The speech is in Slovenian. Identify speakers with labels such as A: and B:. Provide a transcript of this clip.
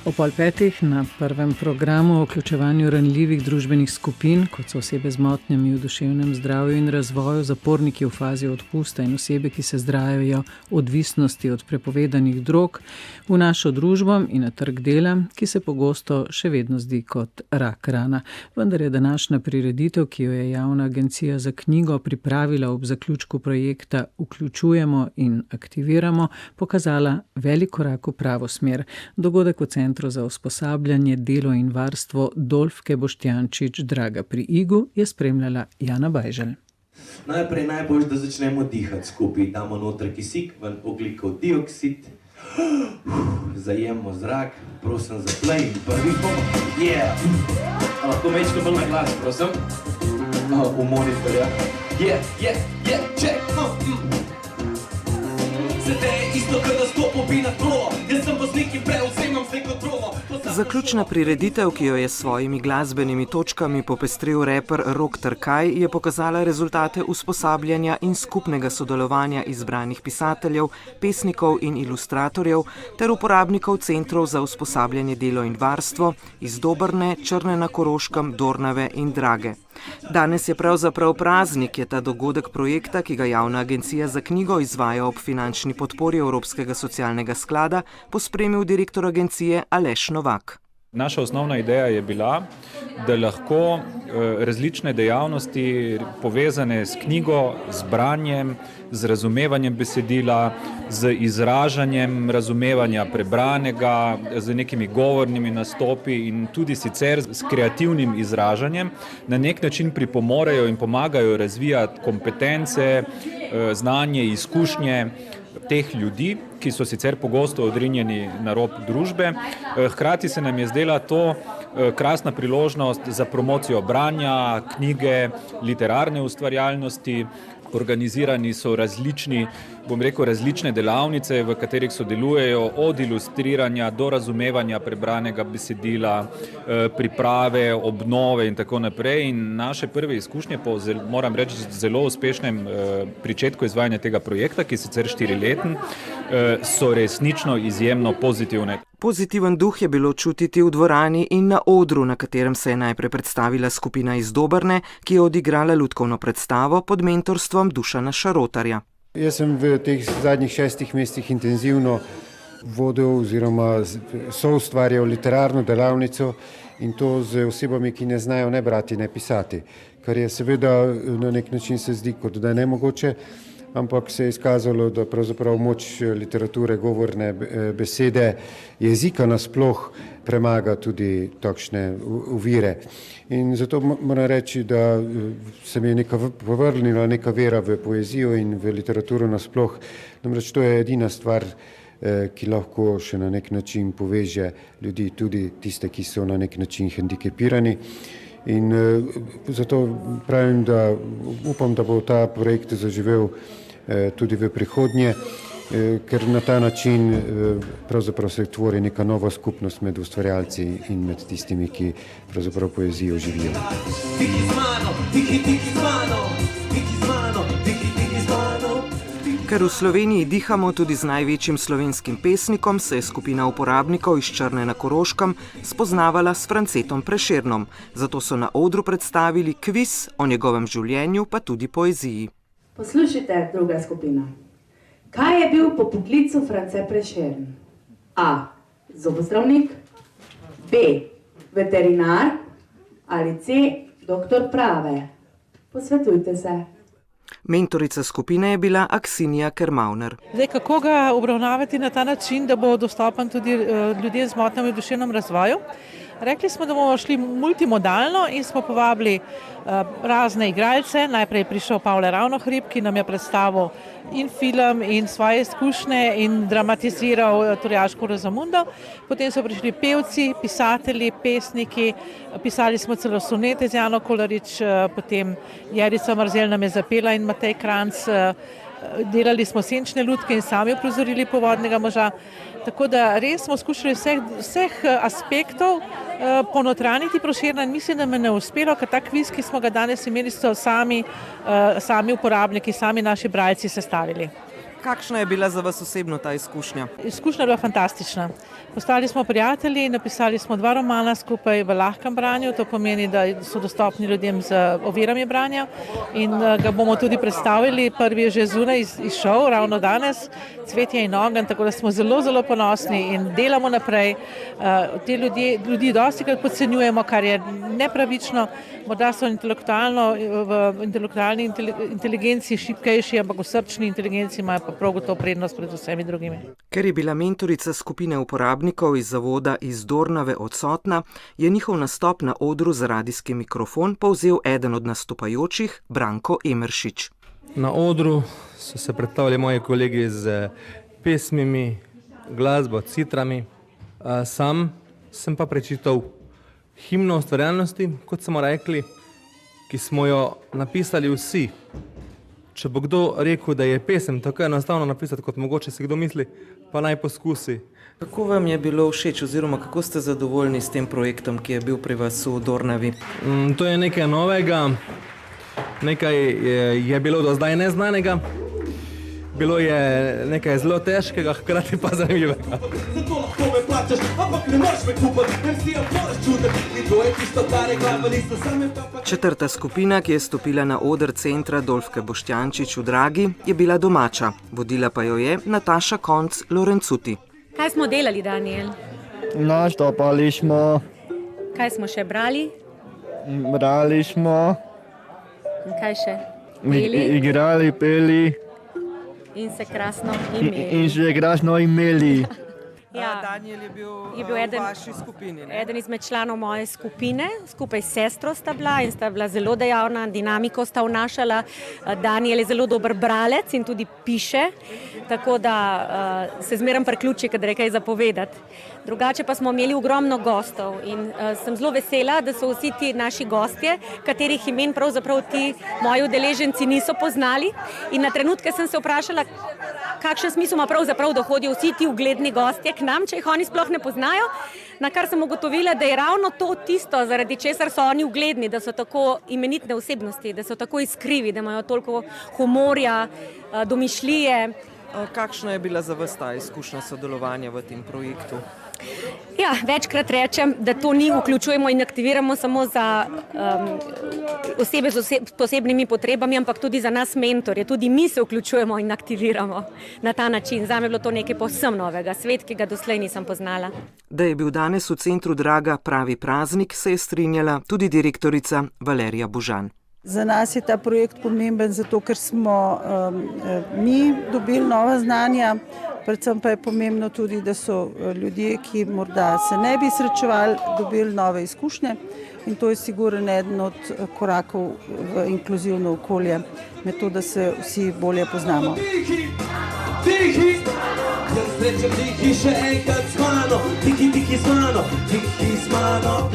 A: O 4:30 na prvem programu o vključevanju ranljivih družbenih skupin, kot so osebe z motnjami v duševnem zdravju in razvoju, zaporniki v fazi odpusta in osebe, ki se zdravijo odvisnosti od prepovedanih drog, v našo družbo in na trg dela, ki se pogosto še vedno zdi kot rak rana. Vendar je današnja prireditev, ki jo je Javna agencija za knjigo pripravila ob zaključku projekta Vključujemo in aktiviramo, pokazala velik korak v pravo smer. Dogodek v Centru za usposabljanje, delo in varstvo Dolfke Boštjančič Draga pri Igu je spremljala Jana Bajželj.
B: Najprej najboljš, da začnemo dihati skupaj. Damo noter kisik, ven ogljikov dioksid. Zajemimo zrak, prosim za play in prvi pomak. Yeah! Lahko mečko bolj na glas, prosim. V monitor, ja. Check! Zdaj je isto, kada stopil bi na tlo. Jaz sem voznik in prevzemam vse kontrolo.
C: Zaključna prireditev, ki jo je s svojimi glasbenimi točkami popestril reper Rok Trkaj, je pokazala rezultate usposabljanja in skupnega sodelovanja izbranih pisateljev, pesnikov in ilustratorjev ter uporabnikov centrov za usposabljanje, delo in varstvo iz Dobrne, Črne na Koroškem, Dornave in Drage. Danes je pravzaprav praznik, je ta dogodek projekta, ki ga Javna agencija za knjigo izvaja ob finančni podpori Evropskega socialnega sklada, pospremil direktor agencije Aleš Novak.
D: Naša osnovna ideja je bila, da lahko različne dejavnosti povezane s knjigo, z branjem, z razumevanjem besedila, z izražanjem razumevanja prebranega, z nekimi govornimi nastopi in tudi sicer s kreativnim izražanjem na nek način pripomorejo in pomagajo razvijati kompetence, znanje, izkušnje teh ljudi, ki so sicer pogosto odrinjeni na rob družbe. Hkrati se nam je zdela to krasna priložnost za promocijo branja, knjige, literarne ustvarjalnosti. Organizirani so različne delavnice, v katerih sodelujejo od ilustriranja do razumevanja prebranega besedila, priprave, obnove in tako naprej. In naše prve izkušnje po, moram reči, zelo uspešnem pričetku izvajanja tega projekta, ki je sicer 4-leten, so resnično izjemno pozitivne.
C: Pozitiven duh je bilo čutiti v dvorani in na odru, na katerem se je najprej predstavila skupina iz Dobrne, ki je odigrala lutkovno predstavo pod mentorstvom Dušana Šarotarja.
E: Jaz sem v teh zadnjih 6 mesecih intenzivno vodil oziroma soustvarjal literarno delavnico in to z osebami, ki ne znajo ne brati, ne pisati, kar je seveda na nek način se zdi, kot da je nemogoče, ampak se je izkazalo, da pravzaprav moč literature, govorne besede, jezika nasploh premaga tudi takšne ovire. In zato moram reči, da se mi je povrnila neka vera v poezijo in v literaturo nasploh. Namreč to je edina stvar, ki lahko še na nek način poveže ljudi, tudi tiste, ki so na nek način hendikepirani. In zato pravim, da upam, da bo ta projekt zaživel tudi v prihodnje, ker na ta način pravzaprav se tvori neka nova skupnost med ustvarjalci in med tistimi, ki pravzaprav poezijo živijo.
C: Ker v Sloveniji dihamo tudi z največjim slovenskim pesnikom, se je skupina uporabnikov iz Črne na Koroškem spoznavala s Francetom Prešernom. Zato so na odru predstavili kviz o njegovem življenju, pa tudi poeziji.
F: Poslušajte, druga skupina. Kaj je bil po poklicu France Prešern? A. Zobozdravnik, B. Veterinar ali C. Doktor prave. Posvetujte se.
C: Mentorica skupine je bila Aksinija Kermauner.
G: Zdaj, kako ga obravnavati na ta način, da bo dostopen tudi ljudem z motnjami v duševnem razvoju? Rekli smo, da bomo šli multimodalno in smo povabili razne igralce. Najprej je prišel Pavle Ravnohrib, ki nam je predstavil in film in svoje izkušnje in dramatiziral Trojaško Rozamundo. Potem so prišli pevci, pisatelji, pesniki, pisali smo celo sonete z Jano Kolarič, potem Jerica Marzel nam je zapela in Matej Kranc. Delali smo senčne lutke in sami uprizorili Povodnega moža. Tako da res smo skušali vseh aspektov ponotraniti Prešerna in mislim, da me ne uspelo, ker ta kviz, ki smo ga danes imeli, so sami uporabniki, sami naši bralci sestavili.
C: Kakšna je bila za vas osebno ta izkušnja?
G: Izkušnja je bila fantastična. Postali smo prijatelji, napisali smo 2 romana skupaj v lahkem branju, to pomeni, da so dostopni ljudem z ovirami branja in ga bomo tudi predstavili. Prvi je že zunaj izšel, ravno danes, Cvetje in ogenj, tako da smo zelo, zelo ponosni in delamo naprej. Te ljudi dostikrat podcenjujemo, kar je nepravično, morda so v intelektualni inteligenci šibkejši, ampak v srčni inteligenci imajo pa prav gotovo prednost pred vsemi drugimi.
C: Ker je bila mentorica skupine uporabnikov iz zavoda iz Dornave odsotna, je njihov nastop na odru za radijski mikrofon povzel eden od nastopajočih, Branko Emeršič.
H: Na odru so se predstavili moji kolegi z pesmimi, glasbo, citrami. Sam sem pa prečital himno ustvarjalnosti, kot smo rekli, ki smo jo napisali vsi. Če bo kdo rekel, da je pesem tako enostavno napisati, kot mogoče si kdo misli, pa naj poskusi.
C: Kako vam je bilo všeč oziroma kako ste zadovoljni s tem projektom, ki je bil pri vas v Dornavi?
H: To je nekaj novega, nekaj je bilo do zdaj neznanega, bilo je nekaj zelo težkega, hkrati pa zanimivega.
C: Četrta skupina, ki je stopila na oder centra Dolfke Boštjančič v Dragi, je bila domača. Vodila pa jo je Nataša Konc Lorencuti.
I: Kaj smo delali, Daniel?
J: Naštopali smo.
I: Kaj smo še brali?
J: Brali smo.
I: In kaj še? Peli?
J: Igrali, peli.
I: In se krasno imeli.
J: In še krasno imeli.
I: Ja.
C: Daniel je bil
I: eden,
C: v vaši skupini, ne?
I: Eden izmed članov moje skupine, skupaj s sestro sta bila in sta bila zelo dejavna, dinamiko sta vnašala. Daniel je zelo dober bralec in tudi piše, tako da se zmeraj priključi, kadar je kaj zapovedati. Drugače pa smo imeli ogromno gostov in sem zelo vesela, da so vsi ti naši gostje, katerih imen pravzaprav ti moji udeleženci niso poznali. In na trenutke sem se vprašala, kakšen smisel ima pravzaprav, da hodijo vsi ti ugledni gostje k nam, če jih oni sploh ne poznajo, na kar sem ugotovila, da je ravno to tisto, zaradi česar so oni ugledni, da so tako imenitne osebnosti, da so tako iskrivi, da imajo toliko humorja, domišljije.
C: Kakšna je bila za vas ta izkušnja sodelovanja v tem projektu?
I: Ja, večkrat rečem, da to ni vključujemo in aktiviramo samo za osebe s posebnimi potrebami, ampak tudi za nas mentorje. Tudi mi se vključujemo in aktiviramo na ta način. Zame je bilo to nekaj povsem novega, svet, ki ga doslej nisem poznala.
C: Da je bil danes v centru Draga pravi praznik, se je strinjala tudi direktorica Valerija Bužan.
K: Za nas je ta projekt pomemben zato, ker smo mi dobili nova znanja, predvsem pa je pomembno tudi, da so ljudje, ki morda se ne bi srečevali, dobili nove izkušnje in to je sigurno eden od korakov v inkluzivno okolje, med to, da se vsi bolje poznamo. Tihi, še enkrat z mano, tihi z mano, tihi z mano.